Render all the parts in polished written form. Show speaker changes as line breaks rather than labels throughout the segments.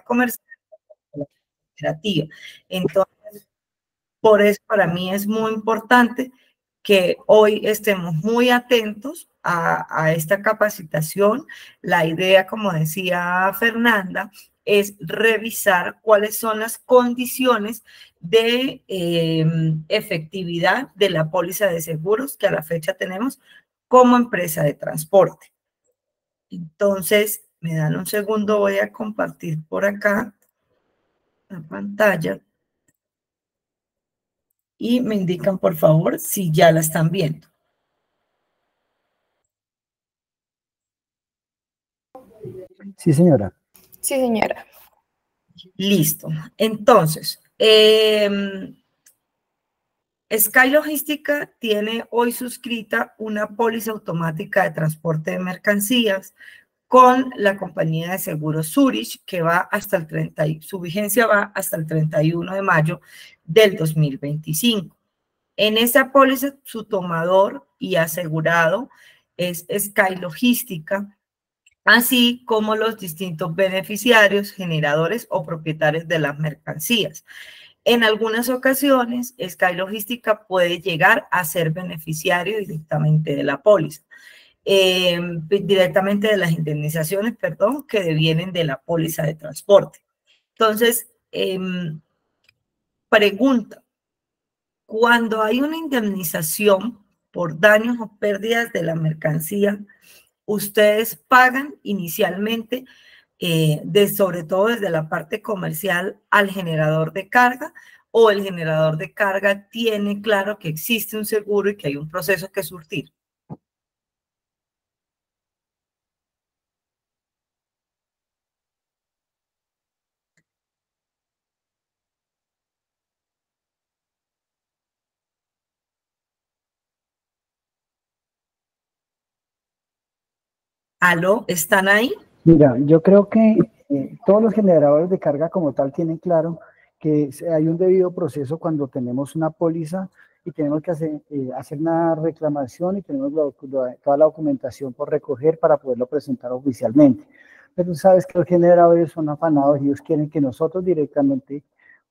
comercial como la cooperativa. Entonces, por eso para mí es muy importante que hoy estemos muy atentos a esta capacitación. La idea, como decía Fernanda, es revisar cuáles son las condiciones de efectividad de la póliza de seguros que a la fecha tenemos como empresa de transporte. Entonces, me dan un segundo, voy a compartir por acá la pantalla y me indican, por favor, si ya la están viendo.
Sí, señora.
Sí, señora.
Listo. Entonces, Sky Logística tiene hoy suscrita una póliza automática de transporte de mercancías con la compañía de seguros Zurich, que va hasta el 30, su vigencia va hasta el 31 de mayo del 2025. En esa póliza, su tomador y asegurado es Sky Logística, así como los distintos beneficiarios, generadores o propietarios de las mercancías. En algunas ocasiones, Sky Logística puede llegar a ser beneficiario directamente de la póliza, directamente de las indemnizaciones, perdón, que devienen de la póliza de transporte. Entonces, pregunta, cuando hay una indemnización por daños o pérdidas de la mercancía, ustedes pagan inicialmente, sobre todo desde la parte comercial, al generador de carga, o el generador de carga tiene claro que existe un seguro y que hay un proceso que surtir. ¿Aló? ¿Están ahí?
Mira, yo creo que todos los generadores de carga como tal tienen claro que hay un debido proceso cuando tenemos una póliza y tenemos que hacer una reclamación y tenemos toda la documentación por recoger para poderlo presentar oficialmente. Pero tú sabes que los generadores son afanados y ellos quieren que nosotros directamente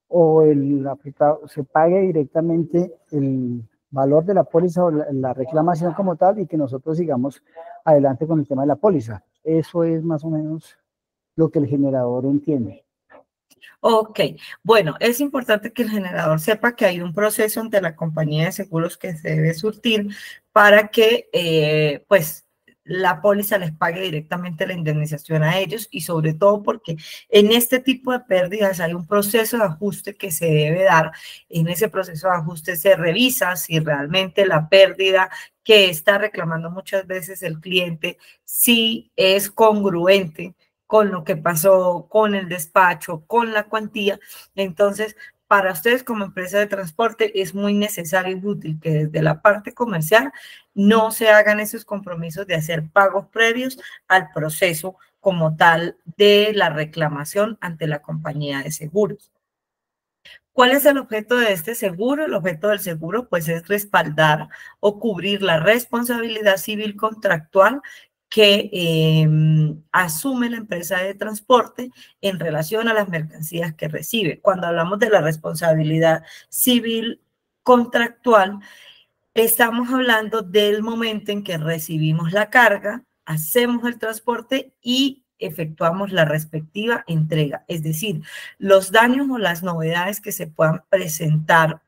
o el afectado se pague directamente el valor de la póliza o la reclamación como tal y que nosotros sigamos adelante con el tema de la póliza. Eso es más o menos lo que el generador entiende.
Ok, bueno, es importante que el generador sepa que hay un proceso ante la compañía de seguros que se debe surtir para que, pues, la póliza les pague directamente la indemnización a ellos y sobre todo porque en este tipo de pérdidas hay un proceso de ajuste que se debe dar. En ese proceso de ajuste se revisa si realmente la pérdida que está reclamando muchas veces el cliente, si es congruente con lo que pasó, con el despacho, con la cuantía. Entonces, para ustedes como empresa de transporte es muy necesario y útil que desde la parte comercial no se hagan esos compromisos de hacer pagos previos al proceso como tal de la reclamación ante la compañía de seguros. ¿Cuál es el objeto de este seguro? El objeto del seguro, pues, es respaldar o cubrir la responsabilidad civil contractual que asume la empresa de transporte en relación a las mercancías que recibe. Cuando hablamos de la responsabilidad civil contractual, estamos hablando del momento en que recibimos la carga, hacemos el transporte y efectuamos la respectiva entrega. Es decir, los daños o las novedades que se puedan presentar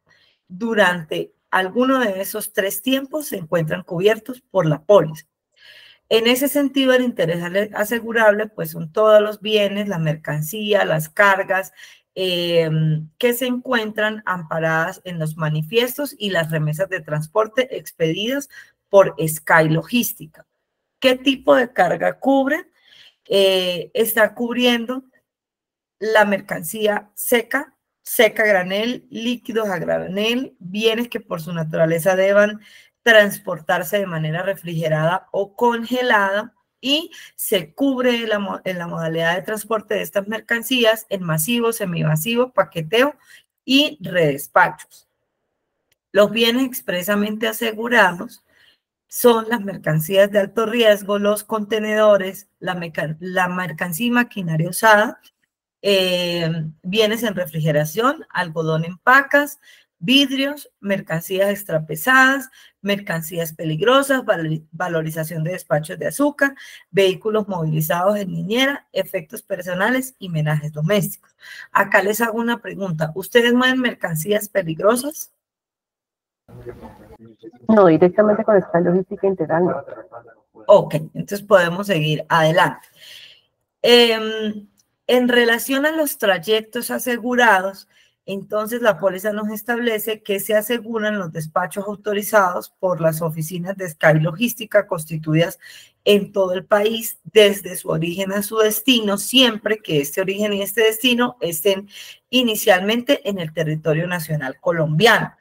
durante alguno de esos tres tiempos se encuentran cubiertos por la póliza. En ese sentido, el interés asegurable, pues son todos los bienes, la mercancía, las cargas, que se encuentran amparadas en los manifiestos y las remesas de transporte expedidas por Sky Logística. ¿Qué tipo de carga cubre? Está cubriendo la mercancía seca, seca a granel, líquidos a granel, bienes que por su naturaleza deban transportarse de manera refrigerada o congelada, y se cubre en la modalidad de transporte de estas mercancías en masivo, semimasivo, paqueteo y redespachos. Los bienes expresamente asegurados son las mercancías de alto riesgo, los contenedores, la mercancía y maquinaria usada, bienes en refrigeración, algodón en pacas, vidrios, mercancías extrapesadas, mercancías peligrosas, valorización de despachos de azúcar, vehículos movilizados en niñera, efectos personales y menajes domésticos. Acá les hago una pregunta. ¿Ustedes mueven mercancías peligrosas?
No, directamente con esta logística integral, no.
Ok, entonces podemos seguir adelante. En relación a los trayectos asegurados, entonces la póliza nos establece que se aseguran los despachos autorizados por las oficinas de Sky Logística constituidas en todo el país desde su origen a su destino, siempre que este origen y este destino estén inicialmente en el territorio nacional colombiano.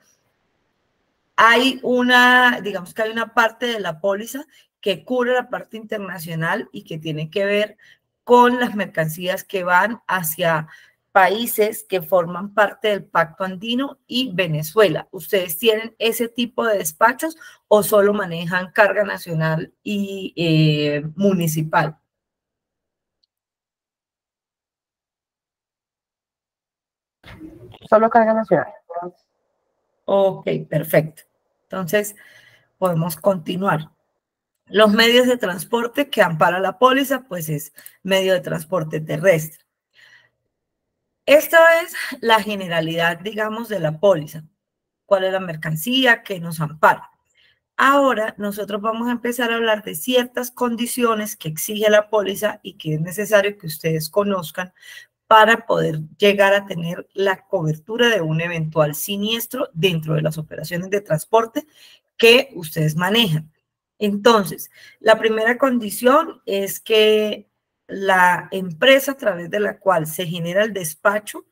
Hay digamos que hay una parte de la póliza que cubre la parte internacional y que tiene que ver con las mercancías que van hacia países que forman parte del Pacto Andino y Venezuela. ¿Ustedes tienen ese tipo de despachos o solo manejan carga nacional y municipal?
Solo carga nacional.
Ok, perfecto. Entonces, podemos continuar. Los medios de transporte que ampara la póliza, pues es medio de transporte terrestre. Esta es la generalidad, digamos, de la póliza. ¿Cuál es la mercancía que nos ampara? Ahora nosotros vamos a empezar a hablar de ciertas condiciones que exige la póliza y que es necesario que ustedes conozcan para poder llegar a tener la cobertura de un eventual siniestro dentro de las operaciones de transporte que ustedes manejan. Entonces, la primera condición es que la empresa a través de la cual se genera el despacho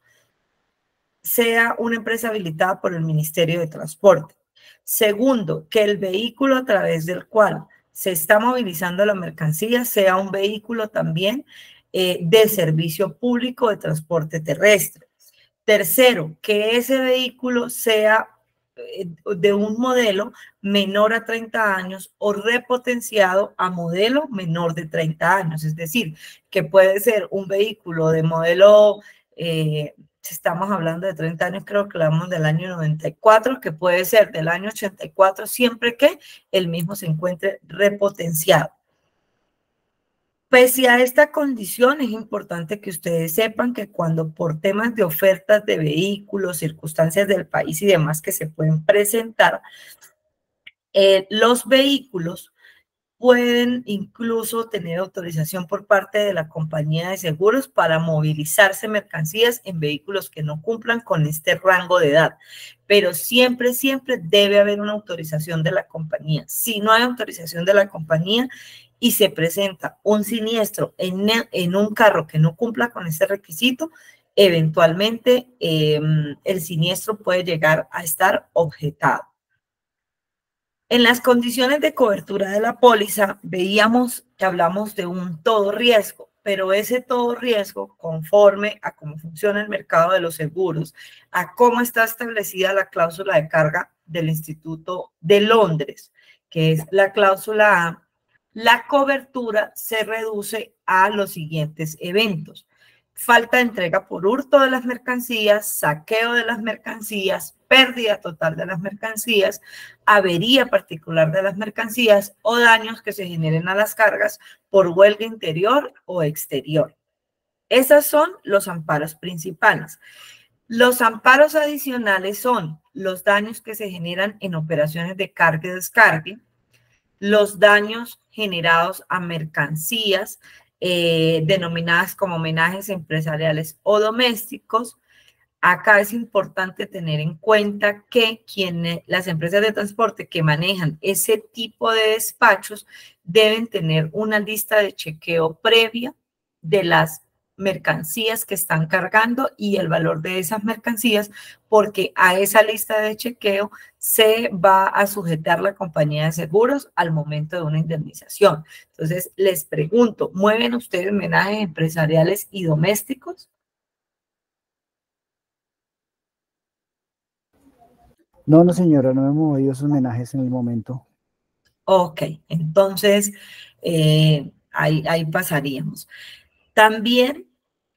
sea una empresa habilitada por el Ministerio de Transporte. Segundo, que el vehículo a través del cual se está movilizando la mercancía sea un vehículo también de servicio público de transporte terrestre. Tercero, que ese vehículo sea de un modelo menor a 30 años o repotenciado a modelo menor de 30 años. Es decir, que puede ser un vehículo de modelo, si estamos hablando de 30 años, creo que hablamos del año 94, que puede ser del año 84, siempre que el mismo se encuentre repotenciado. Pese a esta condición, es importante que ustedes sepan que cuando por temas de ofertas de vehículos, circunstancias del país y demás que se pueden presentar, los vehículos pueden incluso tener autorización por parte de la compañía de seguros para movilizarse mercancías en vehículos que no cumplan con este rango de edad. Pero siempre, siempre debe haber una autorización de la compañía. Si no hay autorización de la compañía y se presenta un siniestro en un carro que no cumpla con este requisito, eventualmente el siniestro puede llegar a estar objetado. En las condiciones de cobertura de la póliza, veíamos que hablamos de un todo riesgo, pero ese todo riesgo, conforme a cómo funciona el mercado de los seguros, a cómo está establecida la cláusula de carga del Instituto de Londres, que es la cláusula A, la cobertura se reduce a los siguientes eventos: falta de entrega por hurto de las mercancías, saqueo de las mercancías, pérdida total de las mercancías, avería particular de las mercancías o daños que se generen a las cargas por huelga interior o exterior. Esos son los amparos principales. Los amparos adicionales son los daños que se generan en operaciones de carga y descargue, los daños generados a mercancías denominadas como homenajes empresariales o domésticos. Acá es importante tener en cuenta que las empresas de transporte que manejan ese tipo de despachos deben tener una lista de chequeo previa de las mercancías que están cargando y el valor de esas mercancías, porque a esa lista de chequeo se va a sujetar la compañía de seguros al momento de una indemnización. Entonces, les pregunto, ¿mueven ustedes homenajes empresariales y domésticos?
No, no, señora, no hemos movido esos homenajes en el momento.
Ok, entonces ahí pasaríamos. También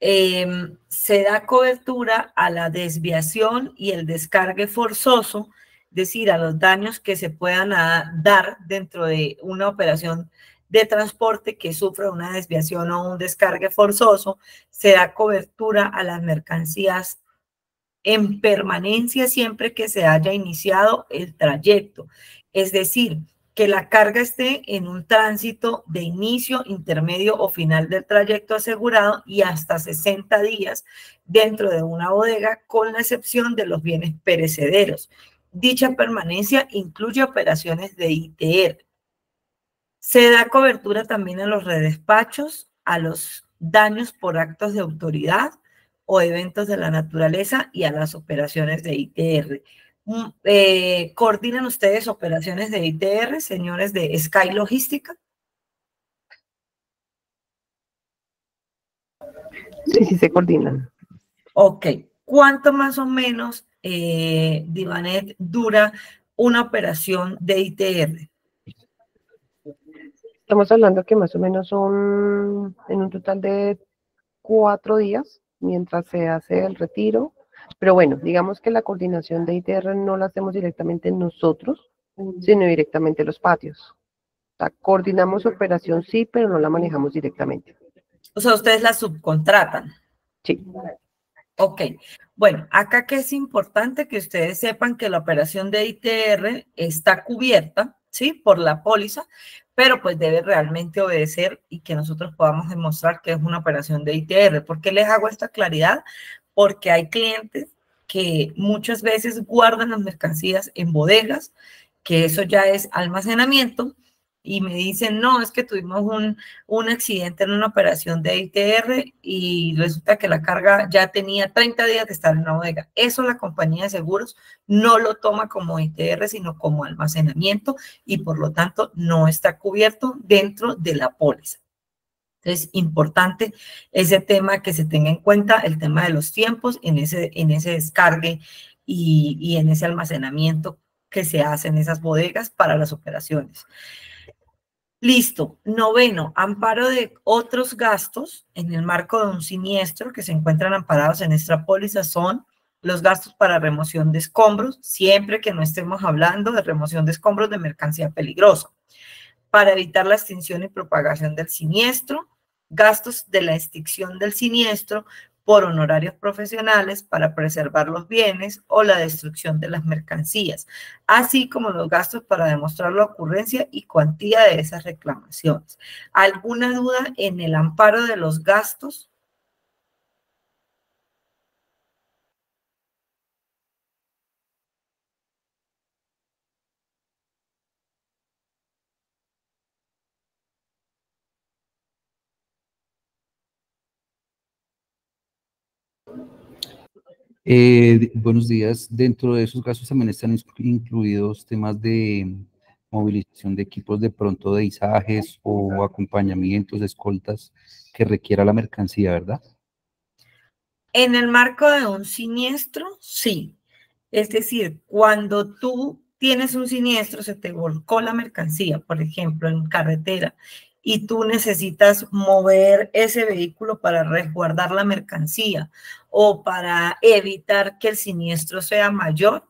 se da cobertura a la desviación y el descargue forzoso, es decir, a los daños que se puedan dar dentro de una operación de transporte que sufra una desviación o un descargue forzoso. Se da cobertura a las mercancías en permanencia siempre que se haya iniciado el trayecto. Es decir, que la carga esté en un tránsito de inicio, intermedio o final del trayecto asegurado y hasta 60 días dentro de una bodega, con la excepción de los bienes perecederos. Dicha permanencia incluye operaciones de ITR. Se da cobertura también a los redespachos, a los daños por actos de autoridad o eventos de la naturaleza y a las operaciones de ITR. ¿Coordinan ustedes operaciones de ITR, señores de Sky Logística?
Sí, sí se coordinan.
Ok. ¿Cuánto más o menos, Divanet, dura una operación de ITR?
Estamos hablando que más o menos son en un total de 4 días mientras se hace el retiro. Pero bueno, digamos que la coordinación de ITR no la hacemos directamente nosotros, sino directamente los patios. O sea, coordinamos operación sí, pero no la manejamos directamente.
O sea, ustedes la subcontratan.
Sí.
Ok, bueno, acá que es importante que ustedes sepan que la operación de ITR está cubierta, ¿sí? Por la póliza, pero pues debe realmente obedecer y que nosotros podamos demostrar que es una operación de ITR. ¿Por qué les hago esta claridad? Porque hay clientes que muchas veces guardan las mercancías en bodegas, que eso ya es almacenamiento, y me dicen, no, es que tuvimos un accidente en una operación de ITR y resulta que la carga ya tenía 30 días de estar en la bodega. Eso la compañía de seguros no lo toma como ITR, sino como almacenamiento y por lo tanto no está cubierto dentro de la póliza. Entonces, importante ese tema que se tenga en cuenta, el tema de los tiempos en ese descargue y en ese almacenamiento que se hace en esas bodegas para las operaciones. Listo. Noveno, amparo de otros gastos en el marco de un siniestro que se encuentran amparados en esta póliza son los gastos para remoción de escombros, siempre que no estemos hablando de remoción de escombros de mercancía peligrosa, para evitar la extinción y propagación del siniestro, gastos de la extinción del siniestro por honorarios profesionales para preservar los bienes o la destrucción de las mercancías, así como los gastos para demostrar la ocurrencia y cuantía de esas reclamaciones. ¿Alguna duda en el amparo de los gastos?
Buenos días. Dentro de esos gastos también están incluidos temas de movilización de equipos de pronto de izajes o acompañamientos, escoltas que requiera la mercancía, ¿verdad?
En el marco de un siniestro, sí. Es decir, cuando tú tienes un siniestro, se te volcó la mercancía, por ejemplo, en carretera, y tú necesitas mover ese vehículo para resguardar la mercancía o para evitar que el siniestro sea mayor.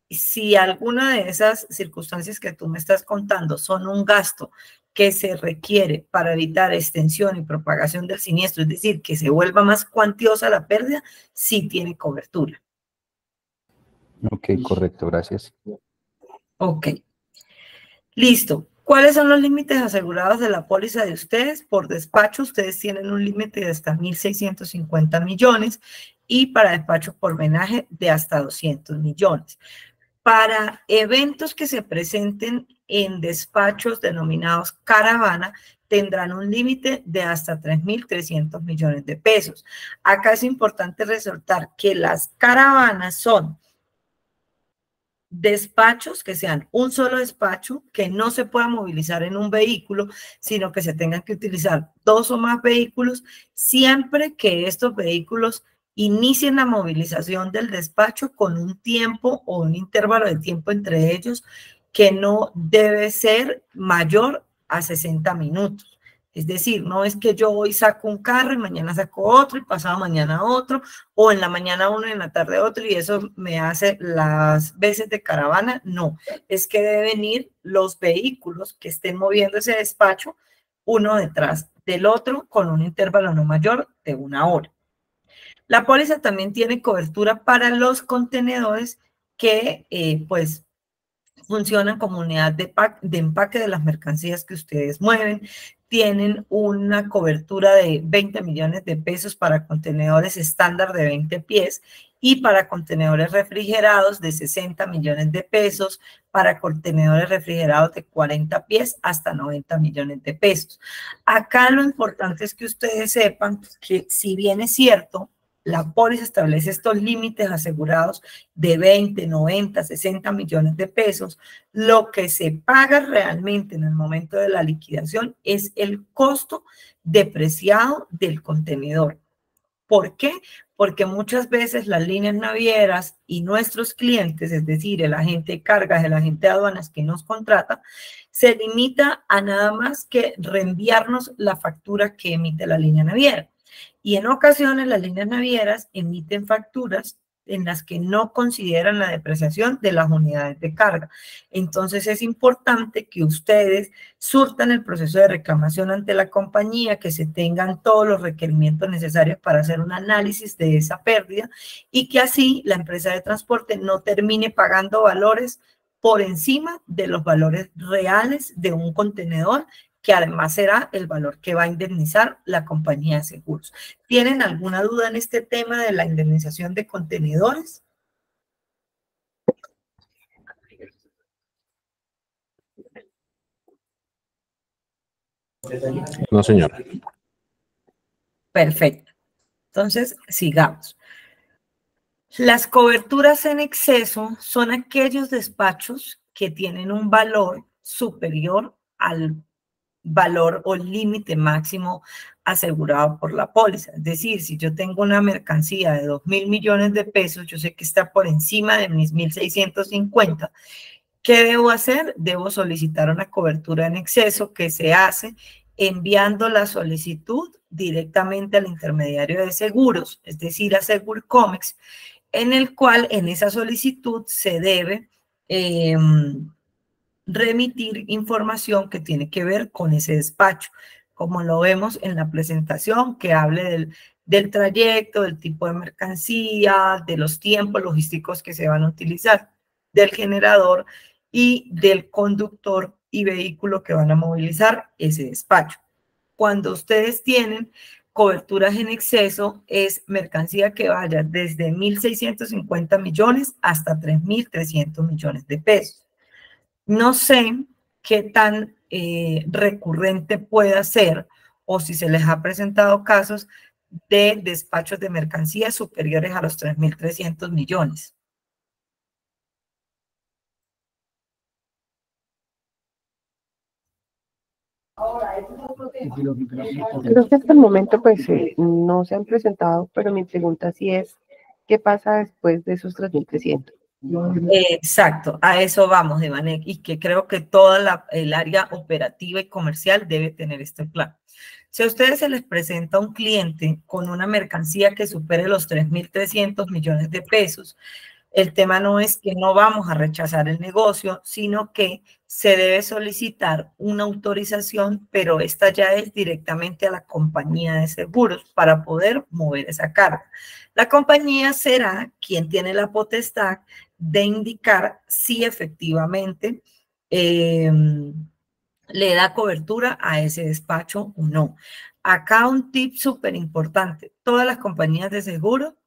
Si alguna de esas circunstancias que tú me estás contando son un gasto que se requiere para evitar extensión y propagación del siniestro, es decir, que se vuelva más cuantiosa la pérdida, sí tiene cobertura.
Ok, correcto, gracias.
Ok. Listo. ¿Cuáles son los límites asegurados de la póliza de ustedes? Por despacho, ustedes tienen un límite de hasta 1.650 millones y para despacho por menaje de hasta 200 millones. Para eventos que se presenten en despachos denominados caravana, tendrán un límite de hasta 3.300 millones de pesos. Acá es importante resaltar que las caravanas son despachos que sean un solo despacho, que no se pueda movilizar en un vehículo, sino que se tengan que utilizar 2 o más vehículos, siempre que estos vehículos inicien la movilización del despacho con un tiempo o un intervalo de tiempo entre ellos que no debe ser mayor a 60 minutos. Es decir, no es que yo hoy saco un carro y mañana saco otro y pasado mañana otro, o en la mañana uno y en la tarde otro, y eso me hace las veces de caravana. No, es que deben ir los vehículos que estén moviendo ese despacho uno detrás del otro con un intervalo no mayor de 1 hora. La póliza también tiene cobertura para los contenedores que pues funcionan como unidad de empaque de las mercancías que ustedes mueven. Tienen una cobertura de 20 millones de pesos para contenedores estándar de 20 pies y para contenedores refrigerados de 60 millones de pesos, para contenedores refrigerados de 40 pies hasta 90 millones de pesos. Acá lo importante es que ustedes sepan que, si bien es cierto, la póliza establece estos límites asegurados de 20, 90, 60 millones de pesos, lo que se paga realmente en el momento de la liquidación es el costo depreciado del contenedor. ¿Por qué? Porque muchas veces las líneas navieras y nuestros clientes, es decir, el agente de cargas, el agente de aduanas que nos contrata, se limita a nada más que reenviarnos la factura que emite la línea naviera. Y en ocasiones las líneas navieras emiten facturas en las que no consideran la depreciación de las unidades de carga. Entonces es importante que ustedes surtan el proceso de reclamación ante la compañía, que se tengan todos los requerimientos necesarios para hacer un análisis de esa pérdida y que así la empresa de transporte no termine pagando valores por encima de los valores reales de un contenedor, que además será el valor que va a indemnizar la compañía de seguros. ¿Tienen alguna duda en este tema de la indemnización de contenedores?
No, señora.
Perfecto. Entonces, sigamos. Las coberturas en exceso son aquellos despachos que tienen un valor superior al valor o límite máximo asegurado por la póliza. Es decir, si yo tengo una mercancía de 2.000 millones de pesos, yo sé que está por encima de mis 1.650. ¿Qué debo hacer? Debo solicitar una cobertura en exceso, que se hace enviando la solicitud directamente al intermediario de seguros, es decir, a Segurcomex, en el cual en esa solicitud se debe remitir información que tiene que ver con ese despacho, como lo vemos en la presentación, que hable del trayecto, del tipo de mercancía, de los tiempos logísticos que se van a utilizar, del generador y del conductor y vehículo que van a movilizar ese despacho. Cuando ustedes tienen coberturas en exceso, es mercancía que vaya desde 1.650 millones hasta 3.300 millones de pesos. No sé qué tan recurrente pueda ser, o si se les ha presentado casos de despachos de mercancías superiores a los 3.300 millones.
Creo que hasta el momento pues no se han presentado, pero mi pregunta sí es, ¿qué pasa después de esos 3.300?
Exacto, a eso vamos, Ivanek, y que creo que toda el área operativa y comercial debe tener esto claro. Si a ustedes se les presenta un cliente con una mercancía que supere los 3.300 millones de pesos, el tema no es que no vamos a rechazar el negocio, sino que se debe solicitar una autorización, pero esta ya es directamente a la compañía de seguros para poder mover esa carga. La compañía será quien tiene la potestad de indicar si efectivamente le da cobertura a ese despacho o no. Acá un tip súper importante: todas las compañías de seguro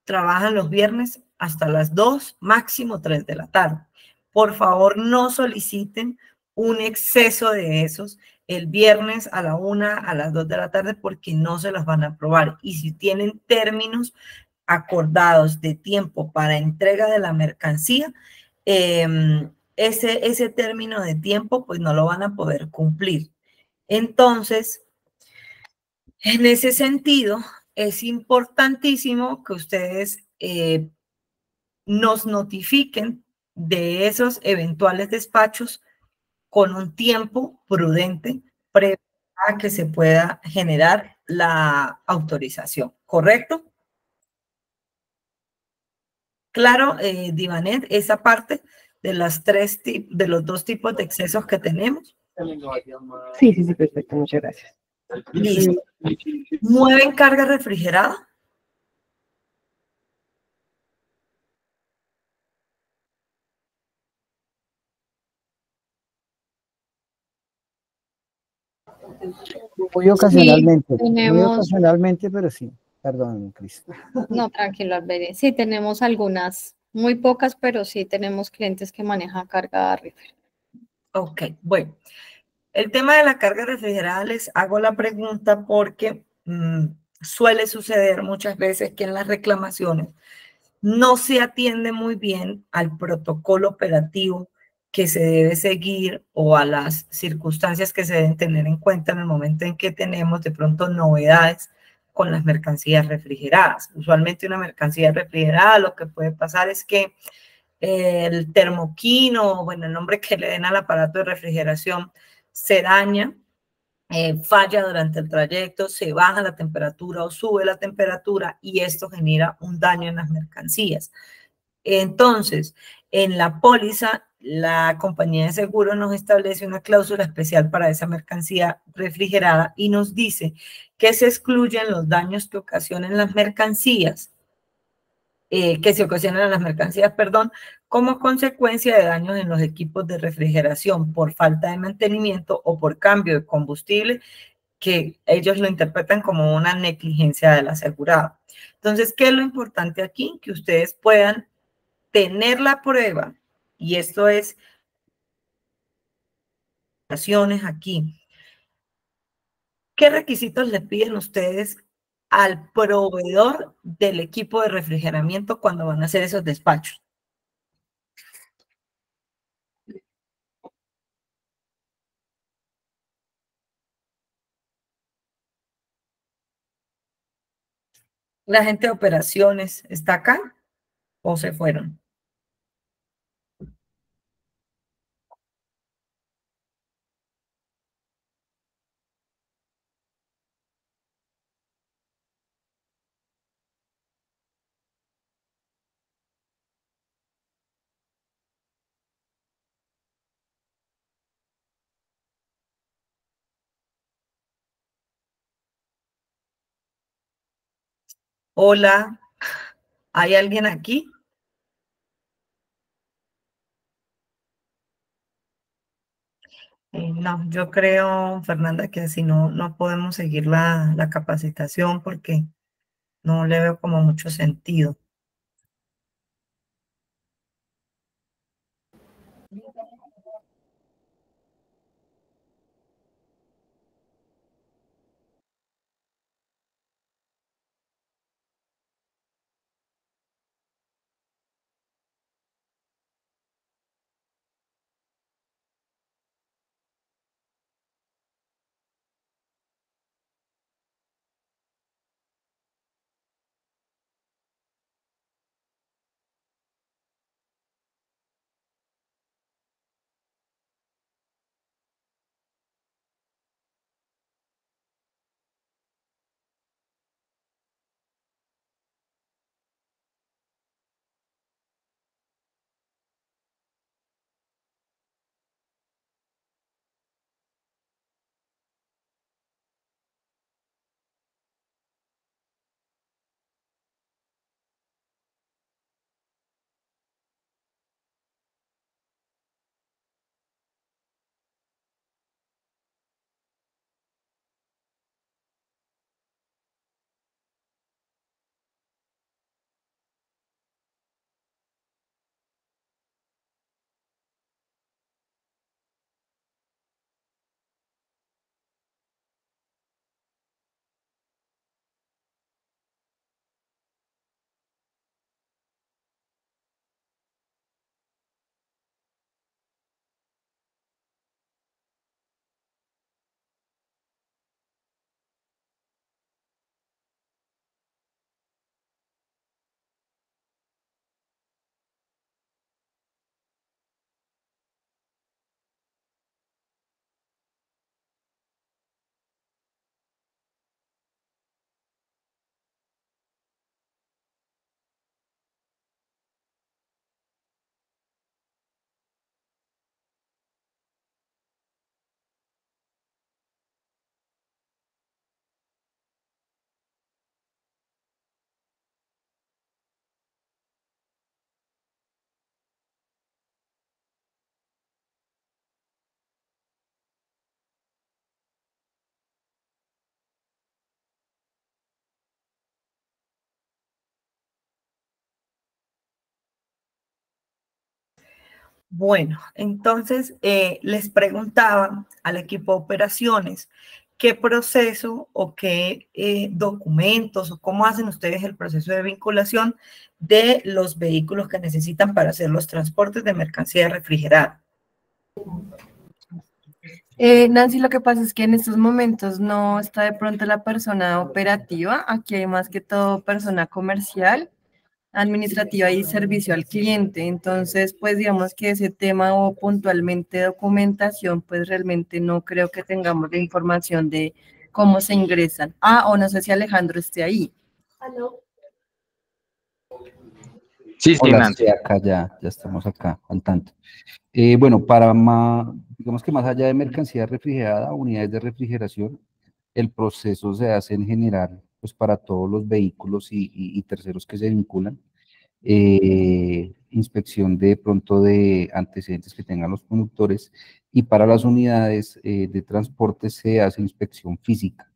trabajan los viernes hasta las 2, máximo 3 de la tarde. Por favor, no soliciten un exceso de esos el viernes a la 1, a las 2 de la tarde, porque no se las van a aprobar. Y si tienen términos acordados de tiempo para entrega de la mercancía, ese término de tiempo pues no lo van a poder cumplir. Entonces, en ese sentido, es importantísimo que ustedes nos notifiquen de esos eventuales despachos con un tiempo prudente previo a que se pueda generar la autorización, ¿correcto? Claro, Divanet, esa parte de de los dos tipos de excesos que tenemos.
Sí, sí, sí, perfecto, muchas gracias.
Listo. ¿Mueven carga refrigerada?
Muy ocasionalmente,
Sí,
muy ocasionalmente, pero sí. Perdón, Cris.
no, tranquilo, Alberi. Sí, tenemos algunas, muy pocas, pero sí tenemos clientes que manejan carga rifle.
Ok, bueno. El tema de la carga refrigerada les hago la pregunta porque suele suceder muchas veces que en las reclamaciones no se atiende muy bien al protocolo operativo que se debe seguir o a las circunstancias que se deben tener en cuenta en el momento en que tenemos de pronto novedades con las mercancías refrigeradas. Usualmente una mercancía refrigerada lo que puede pasar es que el termoquino, bueno, el nombre que le den al aparato de refrigeración, se daña, falla durante el trayecto, se baja la temperatura o sube la temperatura y esto genera un daño en las mercancías. Entonces, en la póliza, la compañía de seguro nos establece una cláusula especial para esa mercancía refrigerada y nos dice que se excluyen los daños que ocasionen las mercancías que se ocasionan a las mercancías, perdón, como consecuencia de daños en los equipos de refrigeración por falta de mantenimiento o por cambio de combustible, que ellos lo interpretan como una negligencia del asegurado. Entonces, ¿qué es lo importante aquí? Que ustedes puedan tener la prueba, y esto es aquí. ¿Qué requisitos le piden ustedes al proveedor del equipo de refrigeramiento cuando van a hacer esos despachos? ¿La gente de operaciones está acá o se fueron? Hola, ¿hay alguien aquí? No, yo creo, Fernanda, que así no podemos seguir la capacitación porque no le veo como mucho sentido. Bueno, entonces les preguntaba al equipo de operaciones qué proceso o qué documentos o cómo hacen ustedes el proceso de vinculación de los vehículos que necesitan para hacer los transportes de mercancía refrigerada.
Nancy, lo que pasa es que en estos momentos no está de pronto la persona operativa, aquí hay más que todo persona comercial, administrativa y servicio al cliente. Entonces, pues digamos que ese tema o puntualmente documentación, pues realmente no creo que tengamos la información de cómo se ingresan. Ah, o no sé si Alejandro esté ahí.
Sí,
Hola,
Nancy.
sí, acá ya estamos acá al tanto. Bueno, digamos que más allá de mercancía refrigerada, unidades de refrigeración, el proceso se hace en general, pues para todos los vehículos y terceros que se vinculan. Inspección de pronto de antecedentes que tengan los conductores, y para las unidades de transporte se hace inspección física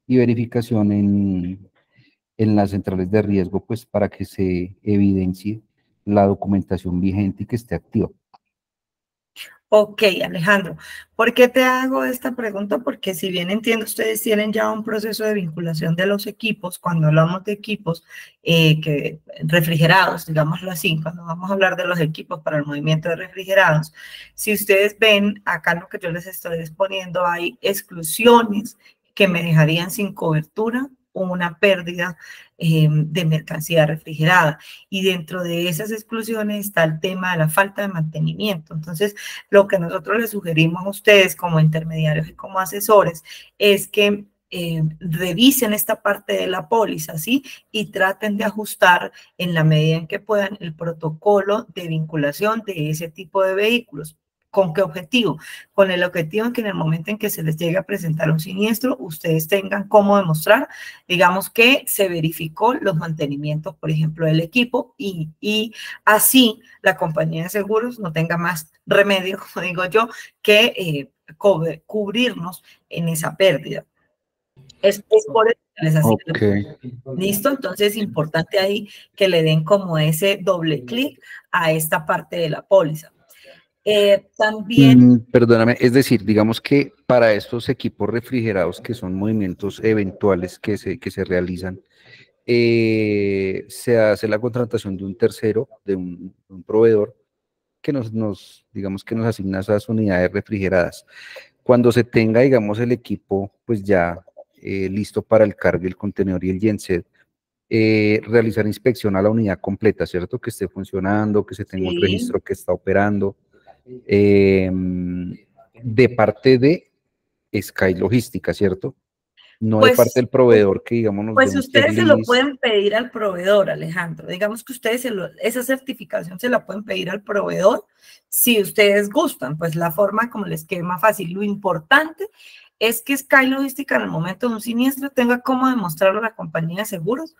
y verificación en las centrales de riesgo, pues para que se evidencie la documentación vigente y que esté activa.
Ok, Alejandro, ¿por qué te hago esta pregunta? Porque si bien entiendo, ustedes tienen ya un proceso de vinculación de los equipos. Cuando hablamos de equipos refrigerados, digámoslo así, cuando vamos a hablar de los equipos para el movimiento de refrigerados, si ustedes ven acá lo que yo les estoy exponiendo, hay exclusiones que me dejarían sin cobertura o una pérdida de mercancía refrigerada. Y dentro de esas exclusiones está el tema de la falta de mantenimiento. Entonces, lo que nosotros les sugerimos a ustedes como intermediarios y como asesores es que revisen esta parte de la póliza, ¿sí? Y traten de ajustar en la medida en que puedan el protocolo de vinculación de ese tipo de vehículos. ¿Con qué objetivo? Con el objetivo en que en el momento en que se les llegue a presentar un siniestro, ustedes tengan cómo demostrar, digamos, que se verificó los mantenimientos, por ejemplo, del equipo, y así la compañía de seguros no tenga más remedio, como digo yo, que cubrirnos en esa pérdida. Es por eso que les hacía.
Okay.
¿Listo? Entonces es importante ahí que le den como ese doble clic a esta parte de la póliza. También...
Perdóname, es decir, digamos que para estos equipos refrigerados, que son movimientos eventuales que se realizan, se hace la contratación de un tercero, de un proveedor, que digamos que nos asigna esas unidades refrigeradas. Cuando se tenga, digamos, el equipo pues ya listo para el cargue, el contenedor y el genset, realizar inspección a la unidad completa, ¿cierto? Que esté funcionando, que se tenga un registro que está operando, de parte de Sky Logística, ¿cierto? No de parte del proveedor que, digamos, nos
Pues
dé un
ustedes se lo
checklist.
pueden pedir al proveedor, Alejandro. Digamos que ustedes esa certificación se la pueden pedir al proveedor si ustedes gustan, pues la forma como les quede más fácil. Lo importante es que Sky Logística en el momento de un siniestro tenga cómo demostrarle a la compañía de seguros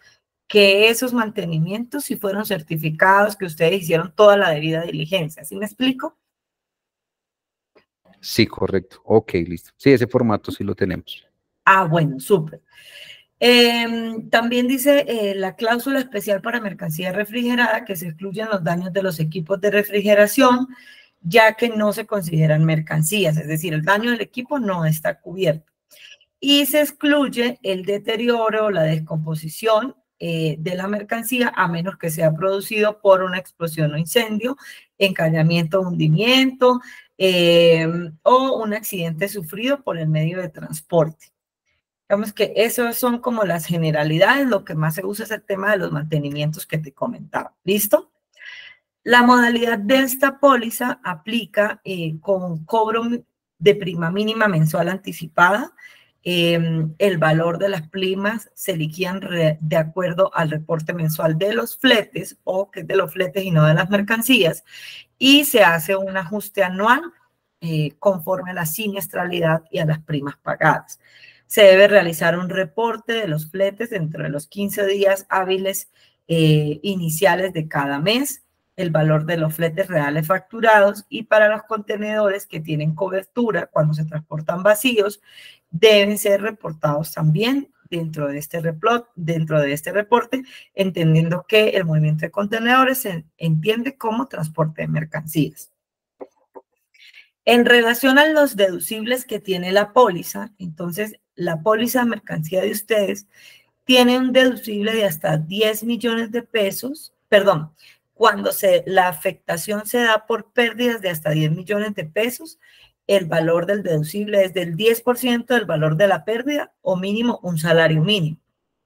que esos mantenimientos sí fueron certificados, que ustedes hicieron toda la debida diligencia. ¿Sí me explico?
Sí, correcto. Ok, listo. Sí, ese formato sí lo tenemos.
Ah, bueno, súper. También dice la cláusula especial para mercancía refrigerada que se excluyen los daños de los equipos de refrigeración, ya que no se consideran mercancías, es decir, el daño del equipo no está cubierto. Y se excluye el deterioro o la descomposición de la mercancía, a menos que sea producido por una explosión o incendio, encallamiento o hundimiento, o un accidente sufrido por el medio de transporte. Digamos que eso son como las generalidades, lo que más se usa es el tema de los mantenimientos que te comentaba. ¿Listo? La modalidad de esta póliza aplica con cobro de prima mínima mensual anticipada. El valor de las primas se liquidan de acuerdo al reporte mensual de los fletes, o que es de los fletes y no de las mercancías, y se hace un ajuste anual conforme a la siniestralidad y a las primas pagadas. Se debe realizar un reporte de los fletes dentro de los 15 días hábiles iniciales de cada mes, el valor de los fletes reales facturados, y para los contenedores que tienen cobertura cuando se transportan vacíos, deben ser reportados también dentro de este reporte, entendiendo que el movimiento de contenedores se entiende como transporte de mercancías. En relación a los deducibles que tiene la póliza, entonces la póliza de mercancía de ustedes tiene un deducible de hasta 10 millones de pesos, perdón, cuando la afectación se da por pérdidas de hasta 10 millones de pesos, el valor del deducible es del 10% del valor de la pérdida o mínimo un salario mínimo.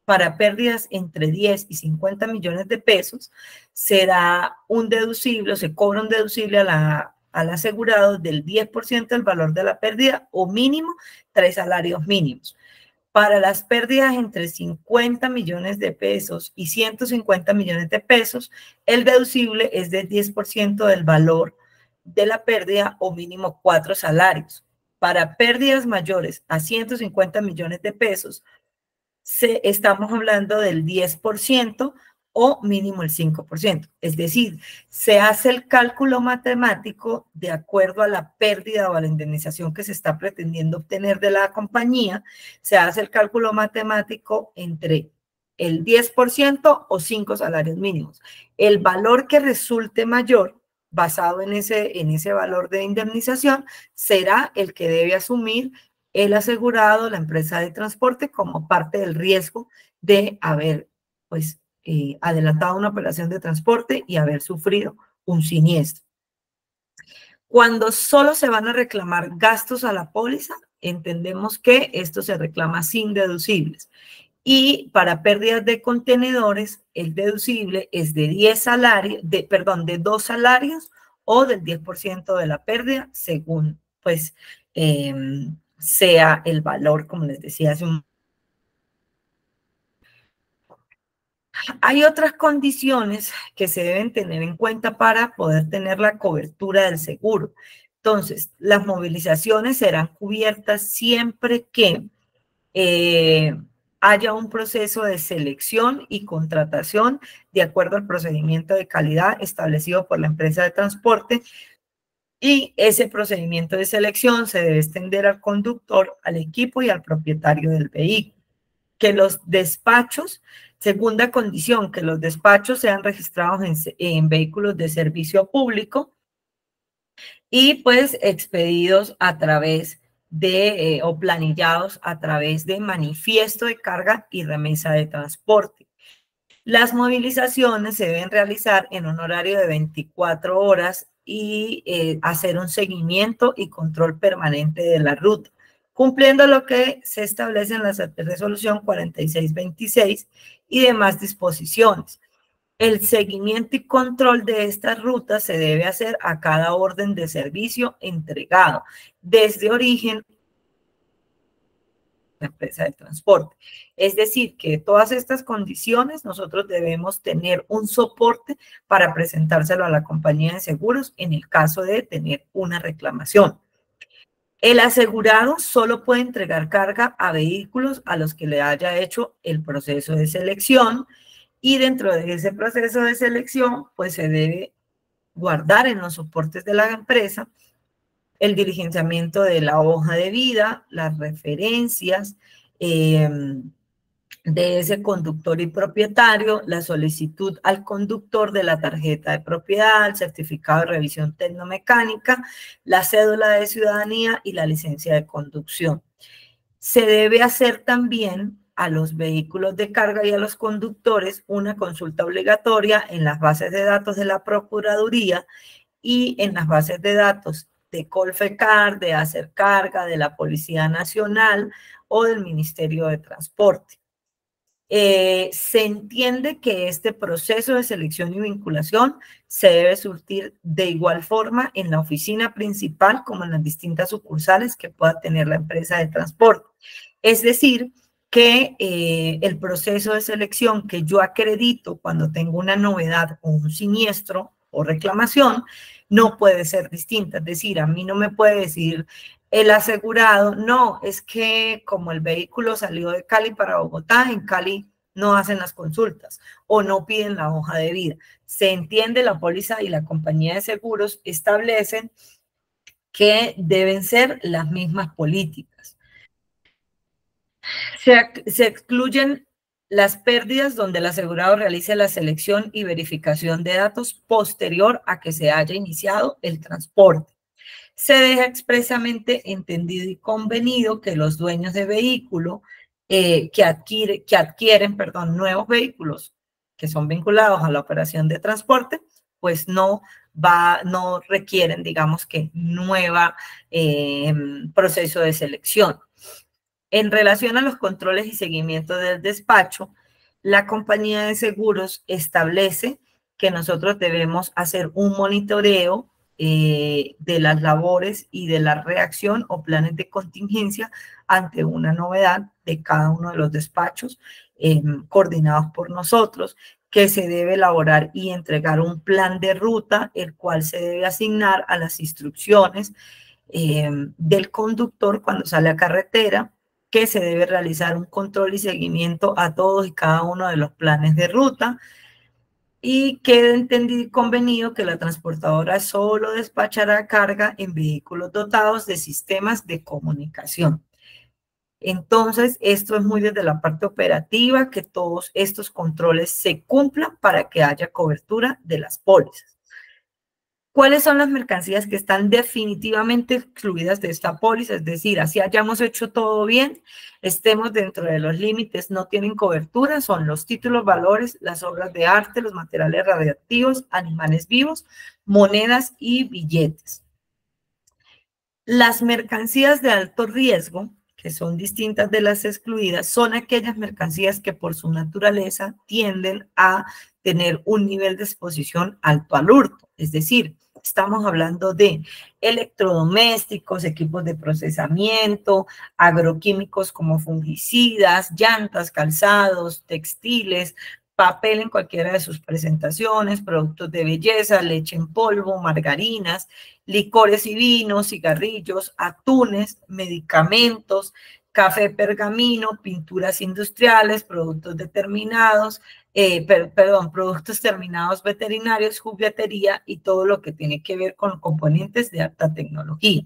Para pérdidas entre 10 y 50 millones de pesos, se da un deducible, o se cobra un deducible al asegurado del 10% del valor de la pérdida o mínimo 3 salarios mínimos. Para las pérdidas entre 50 millones de pesos y 150 millones de pesos, el deducible es del 10% del valor de la pérdida o mínimo 4 salarios. Para pérdidas mayores a 150 millones de pesos, estamos hablando del 10% o mínimo el 5%. Es decir, se hace el cálculo matemático de acuerdo a la pérdida o a la indemnización que se está pretendiendo obtener de la compañía, se hace el cálculo matemático entre el 10% o 5 salarios mínimos. El valor que resulte mayor, basado en ese valor de indemnización, será el que debe asumir el asegurado, la empresa de transporte, como parte del riesgo de haber, pues, adelantado una operación de transporte y haber sufrido un siniestro. Cuando solo se van a reclamar gastos a la póliza, entendemos que esto se reclama sin deducibles. Y para pérdidas de contenedores, el deducible es de 2 salarios o del 10% de la pérdida, según, pues, sea el valor, como les decía hace un momento. Hay otras condiciones que se deben tener en cuenta para poder tener la cobertura del seguro. Entonces, las movilizaciones serán cubiertas siempre que haya un proceso de selección y contratación de acuerdo al procedimiento de calidad establecido por la empresa de transporte, y ese procedimiento de selección se debe extender al conductor, al equipo y al propietario del vehículo. Que los despachos, segunda condición, que los despachos sean registrados en vehículos de servicio público y pues expedidos a través de, o planillados a través de manifiesto de carga y remesa de transporte. Las movilizaciones se deben realizar en un horario de 24 horas y hacer un seguimiento y control permanente de la ruta, cumpliendo lo que se establece en la resolución 4626 y demás disposiciones. El seguimiento y control de estas rutas se debe hacer a cada orden de servicio entregado, desde origen la empresa de transporte. Es decir, que todas estas condiciones nosotros debemos tener un soporte para presentárselo a la compañía de seguros en el caso de tener una reclamación. El asegurado solo puede entregar carga a vehículos a los que le haya hecho el proceso de selección, y dentro de ese proceso de selección pues se debe guardar en los soportes de la empresa el diligenciamiento de la hoja de vida, las referencias de ese conductor y propietario, la solicitud al conductor de la tarjeta de propiedad, el certificado de revisión tecnomecánica, la cédula de ciudadanía y la licencia de conducción. Se debe hacer también a los vehículos de carga y a los conductores una consulta obligatoria en las bases de datos de la Procuraduría y en las bases de datos de Colfecar, de Acercarga, de la Policía Nacional o del Ministerio de Transporte. Se entiende que este proceso de selección y vinculación se debe surtir de igual forma en la oficina principal como en las distintas sucursales que pueda tener la empresa de transporte. Es decir, que el proceso de selección que yo acredito cuando tengo una novedad o un siniestro o reclamación no puede ser distinta. Es decir, a mí no me puede decir el asegurado, no, es que como el vehículo salió de Cali para Bogotá, en Cali no hacen las consultas o no piden la hoja de vida. Se entiende, la póliza y la compañía de seguros establecen que deben ser las mismas políticas. Se excluyen las pérdidas donde el asegurado realice la selección y verificación de datos posterior a que se haya iniciado el transporte. se deja expresamente entendido y convenido que los dueños de vehículo que adquieren nuevos vehículos que son vinculados a la operación de transporte, pues no requieren, digamos que, nueva proceso de selección. En relación a los controles y seguimiento del despacho, la compañía de seguros establece que nosotros debemos hacer un monitoreo de las labores y de la reacción o planes de contingencia ante una novedad de cada uno de los despachos coordinados por nosotros, que se debe elaborar y entregar un plan de ruta, el cual se debe asignar a las instrucciones del conductor cuando sale a carretera, que se debe realizar un control y seguimiento a todos y cada uno de los planes de ruta, y queda entendido y convenido que la transportadora solo despachará carga en vehículos dotados de sistemas de comunicación. Entonces, esto es muy desde la parte operativa, que todos estos controles se cumplan para que haya cobertura de las pólizas. ¿Cuáles son las mercancías que están definitivamente excluidas de esta póliza? Es decir, así hayamos hecho todo bien, estemos dentro de los límites, no tienen cobertura, son los títulos, valores, las obras de arte, los materiales radiactivos, animales vivos, monedas y billetes. Las mercancías de alto riesgo, que son distintas de las excluidas, son aquellas mercancías que por su naturaleza tienden a tener un nivel de exposición alto al hurto, es decir, estamos hablando de electrodomésticos, equipos de procesamiento, agroquímicos como fungicidas, llantas, calzados, textiles, papel en cualquiera de sus presentaciones, productos de belleza, leche en polvo, margarinas, licores y vinos, cigarrillos, atunes, medicamentos, café pergamino, pinturas industriales, productos determinados, productos terminados veterinarios, juguetería y todo lo que tiene que ver con componentes de alta tecnología.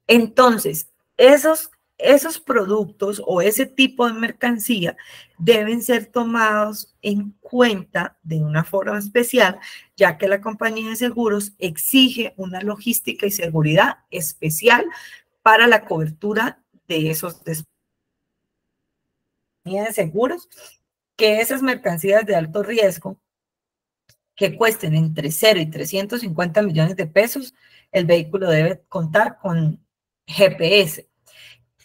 Entonces, esos productos o ese tipo de mercancía deben ser tomados en cuenta de una forma especial, ya que la compañía de seguros exige una logística y seguridad especial para la cobertura de esos despachos de seguros, que esas mercancías de alto riesgo que cuesten entre 0 y 350 millones de pesos, el vehículo debe contar con GPS,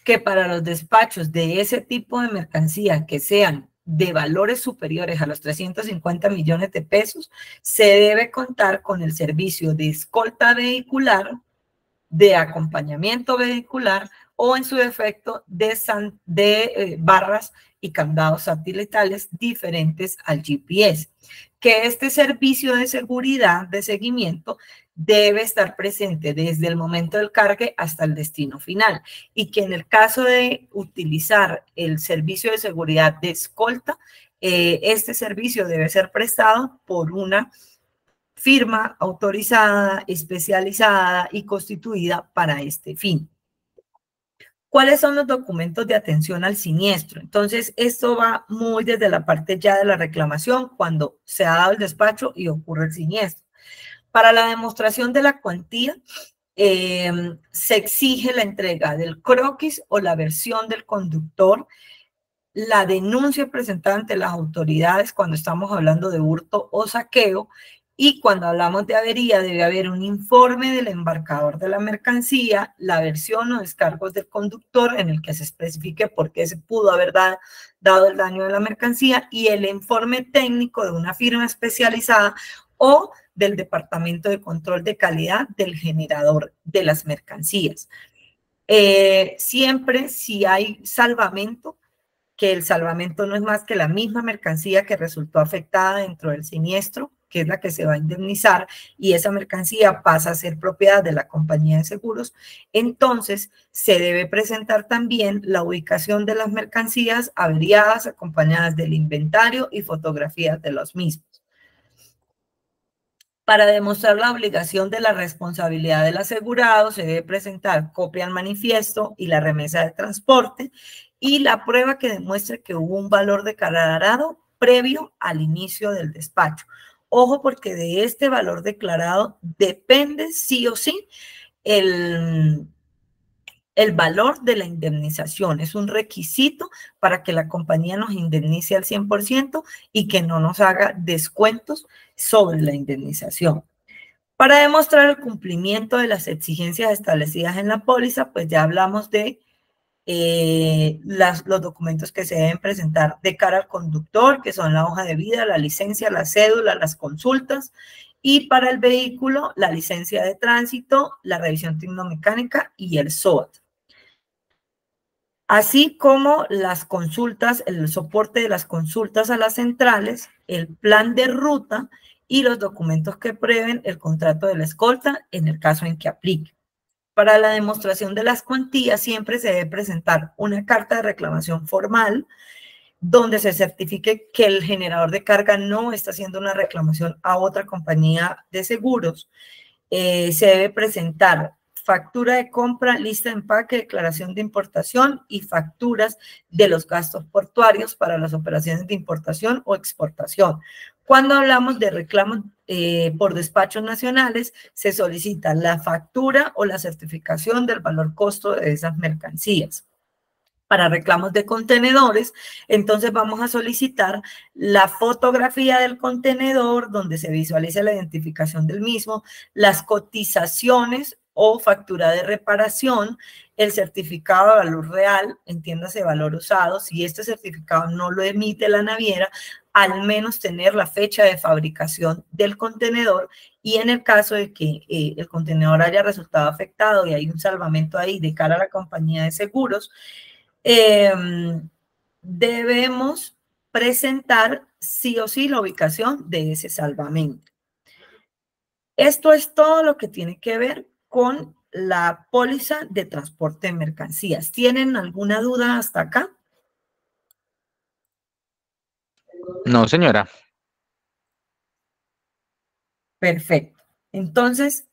que para los despachos de ese tipo de mercancía que sean de valores superiores a los 350 millones de pesos, se debe contar con el servicio de escolta vehicular, de acompañamiento vehicular o en su defecto de barras y candados satelitales diferentes al GPS. Que este servicio de seguridad, de seguimiento, debe estar presente desde el momento del cargue hasta el destino final, y que en el caso de utilizar el servicio de seguridad de escolta, este servicio debe ser prestado por una firma autorizada, especializada y constituida para este fin. ¿Cuáles son los documentos de atención al siniestro? Entonces, esto va muy desde la parte ya de la reclamación, cuando se ha dado el despacho y ocurre el siniestro. Para la demostración de la cuantía, se exige la entrega del croquis o la versión del conductor, la denuncia presentada ante las autoridades cuando estamos hablando de hurto o saqueo, y cuando hablamos de avería debe haber un informe del embarcador de la mercancía, la versión o descargos del conductor en el que se especifique por qué se pudo haber dado el daño de la mercancía, y el informe técnico de una firma especializada o del Departamento de Control de Calidad del generador de las mercancías. Siempre si hay salvamento, que el salvamento no es más que la misma mercancía que resultó afectada dentro del siniestro, que es la que se va a indemnizar, y esa mercancía pasa a ser propiedad de la compañía de seguros, entonces se debe presentar también la ubicación de las mercancías averiadas acompañadas del inventario y fotografías de los mismos. Para demostrar la obligación de la responsabilidad del asegurado, se debe presentar copia del manifiesto y la remesa de transporte y la prueba que demuestre que hubo un valor declarado previo al inicio del despacho. Ojo, porque de este valor declarado depende sí o sí el valor de la indemnización. Es un requisito para que la compañía nos indemnice al 100% y que no nos haga descuentos sobre la indemnización. Para demostrar el cumplimiento de las exigencias establecidas en la póliza, pues ya hablamos de los documentos que se deben presentar de cara al conductor, que son la hoja de vida, la licencia, la cédula, las consultas, y para el vehículo, la licencia de tránsito, la revisión tecnomecánica y el SOAT. Así como las consultas, el soporte de las consultas a las centrales, el plan de ruta y los documentos que prueben el contrato de la escolta en el caso en que aplique. Para la demostración de las cuantías siempre se debe presentar una carta de reclamación formal donde se certifique que el generador de carga no está haciendo una reclamación a otra compañía de seguros. Se debe presentar factura de compra, lista de empaque, declaración de importación y facturas de los gastos portuarios para las operaciones de importación o exportación. Cuando hablamos de reclamos por despachos nacionales, se solicita la factura o la certificación del valor costo de esas mercancías. Para reclamos de contenedores, entonces vamos a solicitar la fotografía del contenedor donde se visualiza la identificación del mismo, las cotizaciones o factura de reparación, el certificado de valor real, entiéndase valor usado. Si este certificado no lo emite la naviera, al menos tener la fecha de fabricación del contenedor, y en el caso de que el contenedor haya resultado afectado y hay un salvamento ahí de cara a la compañía de seguros, debemos presentar sí o sí la ubicación de ese salvamento. Esto es todo lo que tiene que ver con la póliza de transporte de mercancías. ¿Tienen alguna duda hasta acá?
No, señora.
Perfecto. Entonces,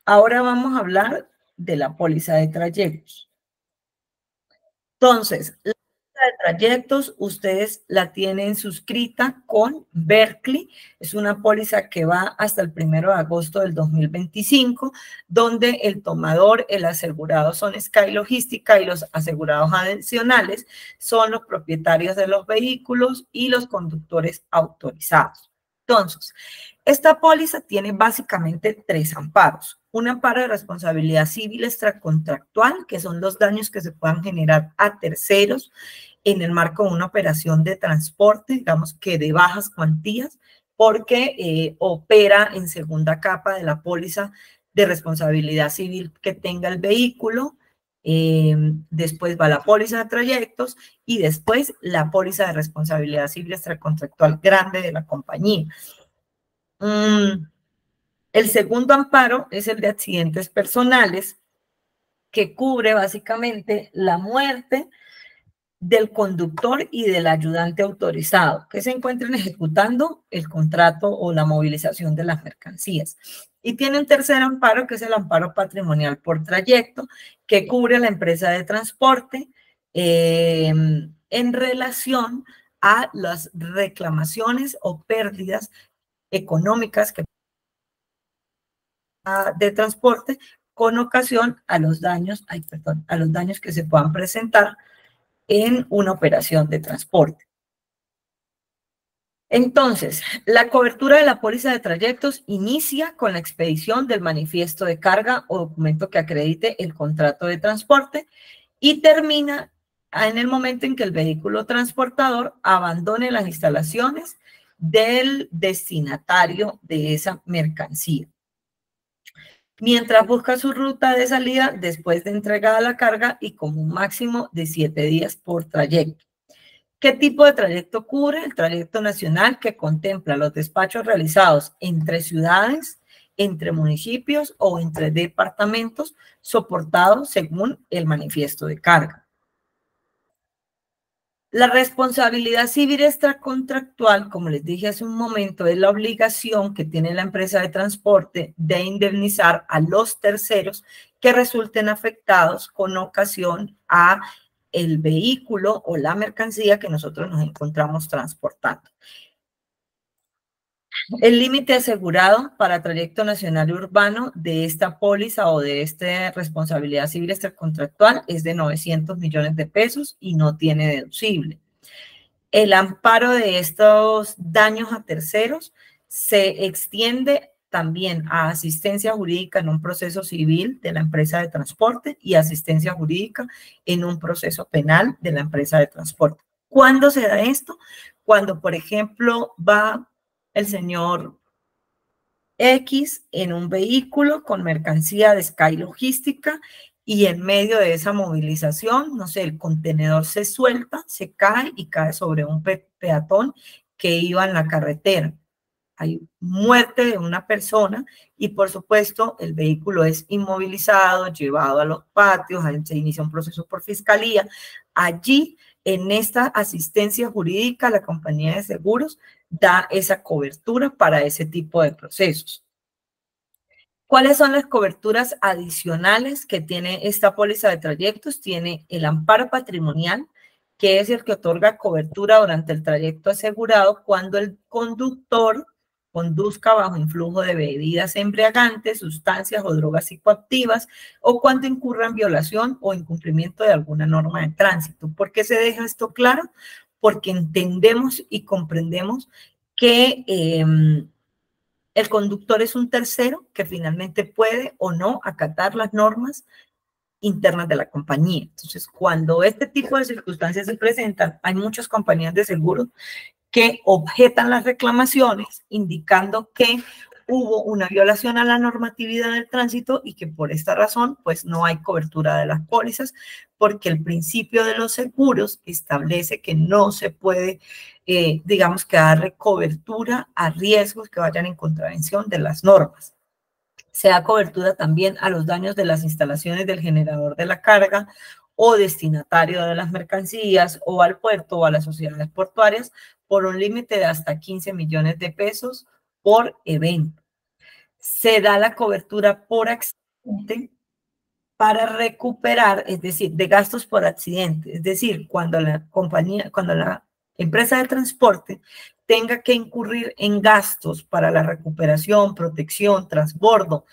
ahora vamos a hablar de la póliza de trayectos. Entonces, la póliza de trayectos, ustedes la tienen suscrita con Berkley. Es una póliza que va hasta el 1 de agosto del 2025, donde el tomador, el asegurado son Sky Logística y los asegurados adicionales son los propietarios de los vehículos y los conductores autorizados. Entonces, esta póliza tiene básicamente 3 amparos. Un amparo de responsabilidad civil extracontractual, que son los daños que se puedan generar a terceros en el marco de una operación de transporte, digamos que de bajas cuantías, porque opera en segunda capa de la póliza de responsabilidad civil que tenga el vehículo. Después va la póliza de trayectos y después la póliza de responsabilidad civil extracontractual grande de la compañía. El segundo amparo es el de accidentes personales, que cubre básicamente la muerte del conductor y del ayudante autorizado que se encuentren ejecutando el contrato o la movilización de las mercancías. Y tiene un tercer amparo, que es el amparo patrimonial por trayecto, que cubre a la empresa de transporte en relación a las reclamaciones o pérdidas económicas de transporte con ocasión a los daños, a los daños que se puedan presentar en una operación de transporte. Entonces, la cobertura de la póliza de trayectos inicia con la expedición del manifiesto de carga o documento que acredite el contrato de transporte y termina en el momento en que el vehículo transportador abandone las instalaciones del destinatario de esa mercancía, mientras busca su ruta de salida después de entregada la carga y con un máximo de 7 días por trayecto. ¿Qué tipo de trayecto cubre? El trayecto nacional, que contempla los despachos realizados entre ciudades, entre municipios o entre departamentos, soportados según el manifiesto de carga. La responsabilidad civil extracontractual, como les dije hace un momento, es la obligación que tiene la empresa de transporte de indemnizar a los terceros que resulten afectados con ocasión a el vehículo o la mercancía que nosotros nos encontramos transportando. El límite asegurado para trayecto nacional y urbano de esta póliza o de esta responsabilidad civil extracontractual es de 900 millones de pesos y no tiene deducible. El amparo de estos daños a terceros se extiende también a asistencia jurídica en un proceso civil de la empresa de transporte y asistencia jurídica en un proceso penal de la empresa de transporte. ¿Cuándo se da esto? Cuando, por ejemplo, va el señor X en un vehículo con mercancía de Sky Logística y en medio de esa movilización, no sé, el contenedor se suelta, se cae y cae sobre un peatón que iba en la carretera. Hay muerte de una persona y, por supuesto, el vehículo es inmovilizado, llevado a los patios, se inicia un proceso por fiscalía. Allí, en esta asistencia jurídica, la compañía de seguros da esa cobertura para ese tipo de procesos. ¿Cuáles son las coberturas adicionales que tiene esta póliza de trayectos? Tiene el amparo patrimonial, que es el que otorga cobertura durante el trayecto asegurado cuando el conductor conduzca bajo influjo de bebidas embriagantes, sustancias o drogas psicoactivas, o cuando incurra en violación o incumplimiento de alguna norma de tránsito. ¿Por qué se deja esto claro? Porque entendemos y comprendemos que el conductor es un tercero que finalmente puede o no acatar las normas internas de la compañía. Entonces, cuando este tipo de circunstancias se presentan, hay muchas compañías de seguros que objetan las reclamaciones indicando que hubo una violación a la normatividad del tránsito y que por esta razón, pues no hay cobertura de las pólizas, porque el principio de los seguros establece que no se puede, digamos, que darle cobertura a riesgos que vayan en contravención de las normas. Se da cobertura también a los daños de las instalaciones del generador de la carga o destinatario de las mercancías o al puerto o a las sociedades portuarias por un límite de hasta 15 millones de pesos por evento. Se da la cobertura por accidente para recuperar, es decir, de gastos por accidente, es decir, cuando la empresa de transporte tenga que incurrir en gastos para la recuperación, protección, transbordo,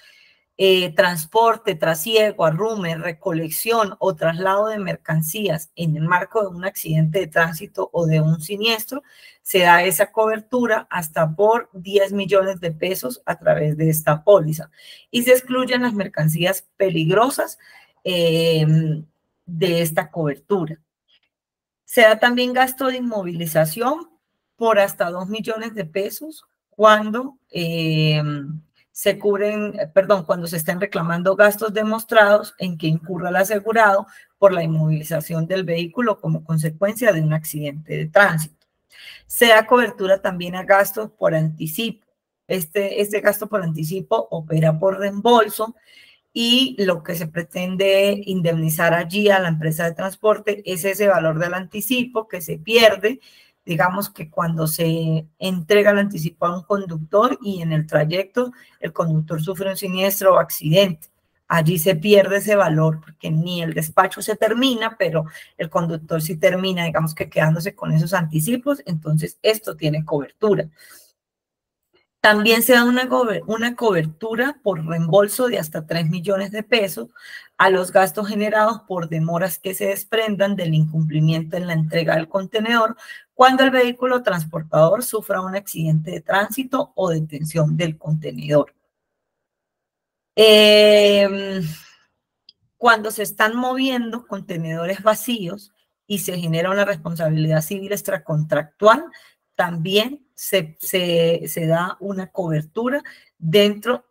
transporte, trasiego, arrume, recolección o traslado de mercancías en el marco de un accidente de tránsito o de un siniestro, se da esa cobertura hasta por 10 millones de pesos a través de esta póliza. Y se excluyen las mercancías peligrosas de esta cobertura. Se da también gasto de inmovilización por hasta 2 millones de pesos cuando se cubren, cuando se estén reclamando gastos demostrados en que incurra el asegurado por la inmovilización del vehículo como consecuencia de un accidente de tránsito. Se da cobertura también a gastos por anticipo. Este gasto por anticipo opera por reembolso y lo que se pretende indemnizar allí a la empresa de transporte es ese valor del anticipo que se pierde, digamos que cuando se entrega el anticipo a un conductor y en el trayecto el conductor sufre un siniestro o accidente. Allí se pierde ese valor porque ni el despacho se termina, pero el conductor sí termina, digamos que quedándose con esos anticipos, entonces esto tiene cobertura. También se da una cobertura por reembolso de hasta 3 millones de pesos a los gastos generados por demoras que se desprendan del incumplimiento en la entrega del contenedor cuando el vehículo transportador sufra un accidente de tránsito o detención del contenedor. Cuando se están moviendo contenedores vacíos y se genera una responsabilidad civil extracontractual, también se da una cobertura dentro,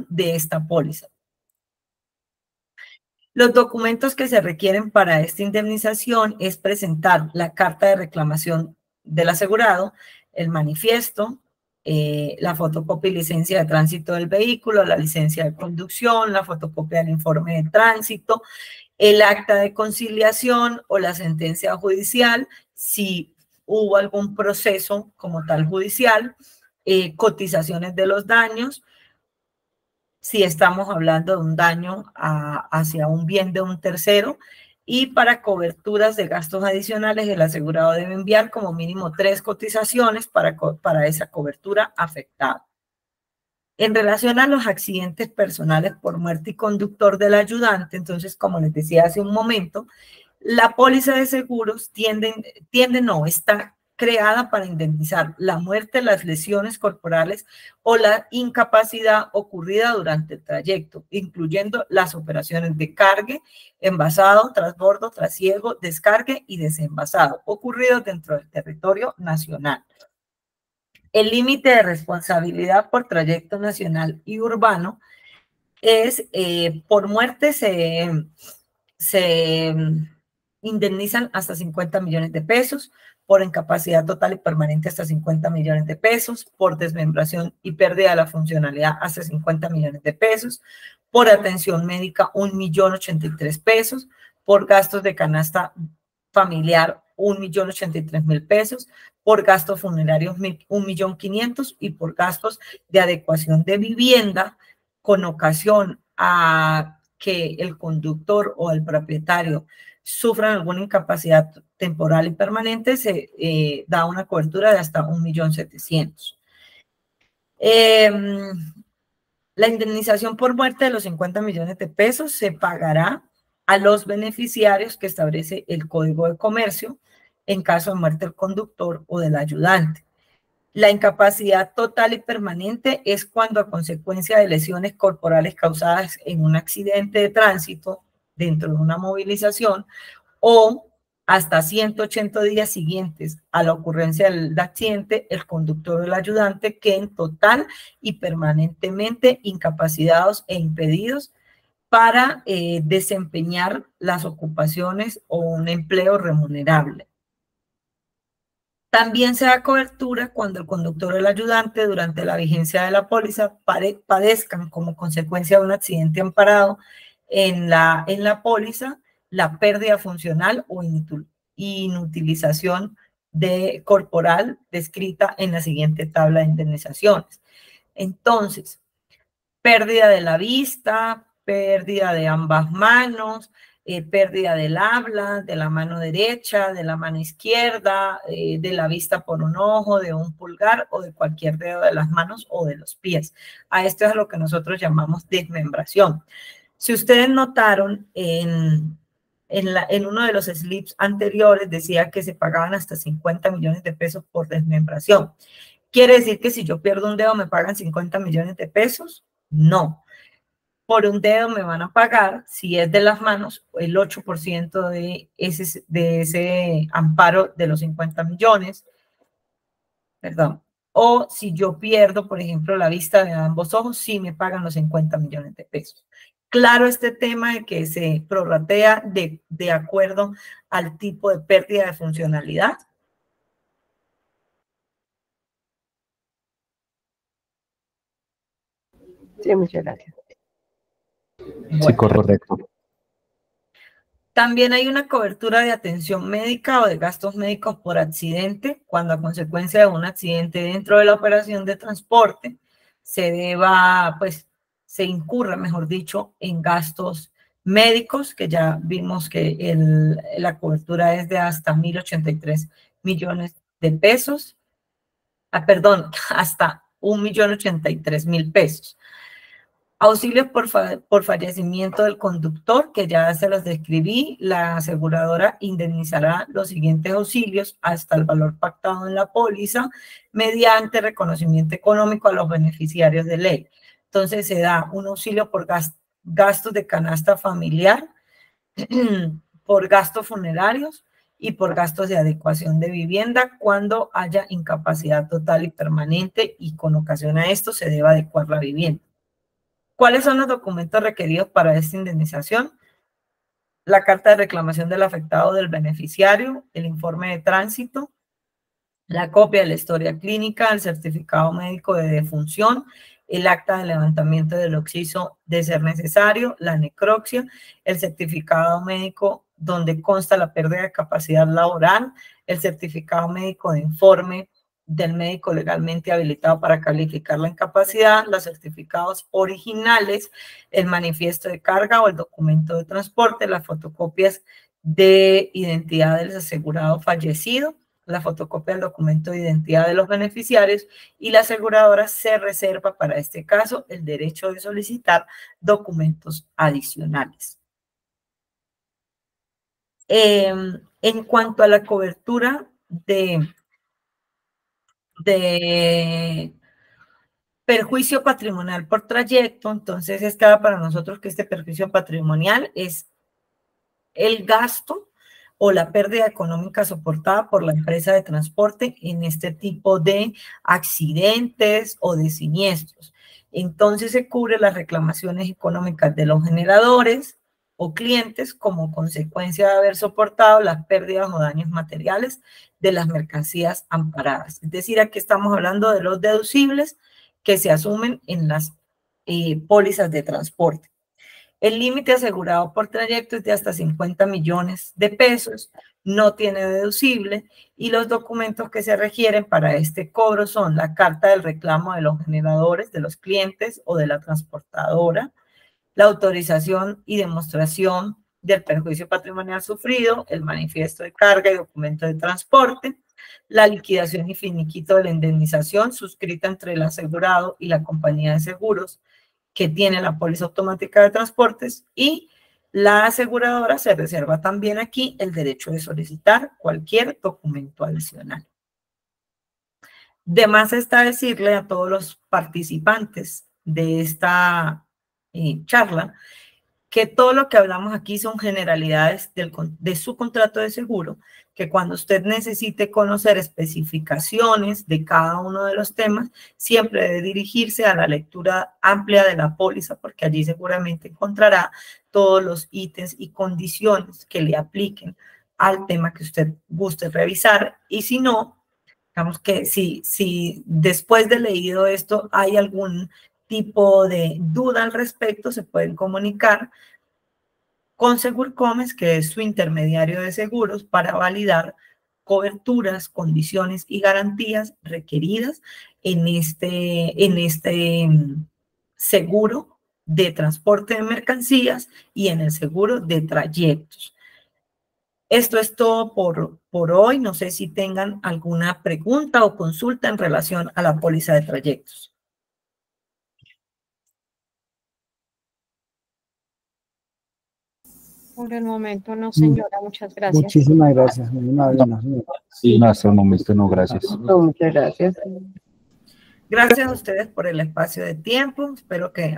de esta póliza. Los documentos que se requieren para esta indemnización es presentar la carta de reclamación del asegurado, el manifiesto, la fotocopia y licencia de tránsito del vehículo, la licencia de conducción, la fotocopia del informe de tránsito, el acta de conciliación o la sentencia judicial, si hubo algún proceso como tal judicial, cotizaciones de los daños, si estamos hablando de un daño hacia un bien de un tercero, y para coberturas de gastos adicionales, el asegurado debe enviar como mínimo 3 cotizaciones para esa cobertura afectada. En relación a los accidentes personales por muerte y conductor del ayudante, entonces, como les decía hace un momento, la póliza de seguros está creada para indemnizar la muerte, las lesiones corporales o la incapacidad ocurrida durante el trayecto, incluyendo las operaciones de cargue, envasado, transbordo, trasiego, descargue y desenvasado, ocurridos dentro del territorio nacional. El límite de responsabilidad por trayecto nacional y urbano es, por muerte se indemnizan hasta 50 millones de pesos, por incapacidad total y permanente hasta 50 millones de pesos, por desmembración y pérdida de la funcionalidad hasta 50 millones de pesos, por atención médica 1.083.000 pesos, por gastos de canasta familiar 1.083.000 pesos, por gastos funerarios 1.500.000 y por gastos de adecuación de vivienda con ocasión a que el conductor o el propietario sufran alguna incapacidad temporal y permanente, se da una cobertura de hasta 1.700.000. La indemnización por muerte de los 50 millones de pesos se pagará a los beneficiarios que establece el Código de Comercio en caso de muerte del conductor o del ayudante. La incapacidad total y permanente es cuando a consecuencia de lesiones corporales causadas en un accidente de tránsito dentro de una movilización o hasta 180 días siguientes a la ocurrencia del accidente, el conductor o el ayudante queden total y permanentemente incapacitados e impedidos para desempeñar las ocupaciones o un empleo remunerable. También se da cobertura cuando el conductor o el ayudante durante la vigencia de la póliza padezcan como consecuencia de un accidente amparado en la póliza la pérdida funcional o inutilización corporal descrita en la siguiente tabla de indemnizaciones. Entonces, pérdida de la vista, pérdida de ambas manos, pérdida del habla, de la mano derecha, de la mano izquierda, de la vista por un ojo, de un pulgar o de cualquier dedo de las manos o de los pies. A esto es lo que nosotros llamamos desmembración. Si ustedes notaron, en uno de los slips anteriores decía que se pagaban hasta 50 millones de pesos por desmembración. ¿Quiere decir que si yo pierdo un dedo me pagan 50 millones de pesos? No. Por un dedo me van a pagar, si es de las manos, el 8% de ese amparo de los 50 millones. Perdón. O si yo pierdo, por ejemplo, la vista de ambos ojos, sí me pagan los 50 millones de pesos. Claro, este tema de que se prorratea de acuerdo al tipo de pérdida de funcionalidad.
Sí, muchas gracias.
Bueno.
Sí, correcto.
También hay una cobertura de atención médica o de gastos médicos por accidente, cuando a consecuencia de un accidente dentro de la operación de transporte se incurra, mejor dicho, en gastos médicos, que ya vimos que la cobertura es de hasta 1.083 millones de pesos. Hasta 1.083.000 pesos. Auxilios por fallecimiento del conductor, que ya se los describí, la aseguradora indemnizará los siguientes auxilios hasta el valor pactado en la póliza mediante reconocimiento económico a los beneficiarios de ley. Entonces se da un auxilio por gastos de canasta familiar, por gastos funerarios y por gastos de adecuación de vivienda cuando haya incapacidad total y permanente y con ocasión a esto se debe adecuar la vivienda. ¿Cuáles son los documentos requeridos para esta indemnización? La carta de reclamación del afectado o del beneficiario, el informe de tránsito, la copia de la historia clínica, el certificado médico de defunción, el acta de levantamiento del occiso de ser necesario, la necropsia, el certificado médico donde consta la pérdida de capacidad laboral, el certificado médico de informe del médico legalmente habilitado para calificar la incapacidad, los certificados originales, el manifiesto de carga o el documento de transporte, las fotocopias de identidad del asegurado fallecido, la fotocopia del documento de identidad de los beneficiarios, y la aseguradora se reserva para este caso el derecho de solicitar documentos adicionales. En cuanto a la cobertura de perjuicio patrimonial por trayecto, entonces es claro para nosotros que este perjuicio patrimonial es el gasto o la pérdida económica soportada por la empresa de transporte en este tipo de accidentes o de siniestros. Entonces se cubre las reclamaciones económicas de los generadores o clientes como consecuencia de haber soportado las pérdidas o daños materiales de las mercancías amparadas. Es decir, aquí estamos hablando de los deducibles que se asumen en las pólizas de transporte. El límite asegurado por trayecto es de hasta 50 millones de pesos, no tiene deducible, y los documentos que se requieren para este cobro son la carta del reclamo de los generadores, de los clientes o de la transportadora, la autorización y demostración del perjuicio patrimonial sufrido, el manifiesto de carga y documento de transporte, la liquidación y finiquito de la indemnización suscrita entre el asegurado y la compañía de seguros que tiene la póliza automática de transportes, y la aseguradora se reserva también aquí el derecho de solicitar cualquier documento adicional. De más está decirle a todos los participantes de esta charla que todo lo que hablamos aquí son generalidades de su contrato de seguro, que cuando usted necesite conocer especificaciones de cada uno de los temas, siempre debe dirigirse a la lectura amplia de la póliza, porque allí seguramente encontrará todos los ítems y condiciones que le apliquen al tema que usted guste revisar. Y si no, digamos que si después de leído esto hay algún tipo de duda al respecto, se pueden comunicar con Segurcomes, que es su intermediario de seguros, para validar coberturas, condiciones y garantías requeridas en este seguro de transporte de mercancías y en el seguro de trayectos. Esto es todo por hoy. No sé si tengan alguna pregunta o consulta en relación a la póliza de trayectos.
Por el momento no, señora. Muchas gracias.
Muchísimas gracias. Muy amable, no, señora.
Sí, no, hasta el momento no, gracias.
No, muchas gracias.
Gracias a ustedes por el espacio de tiempo. Espero que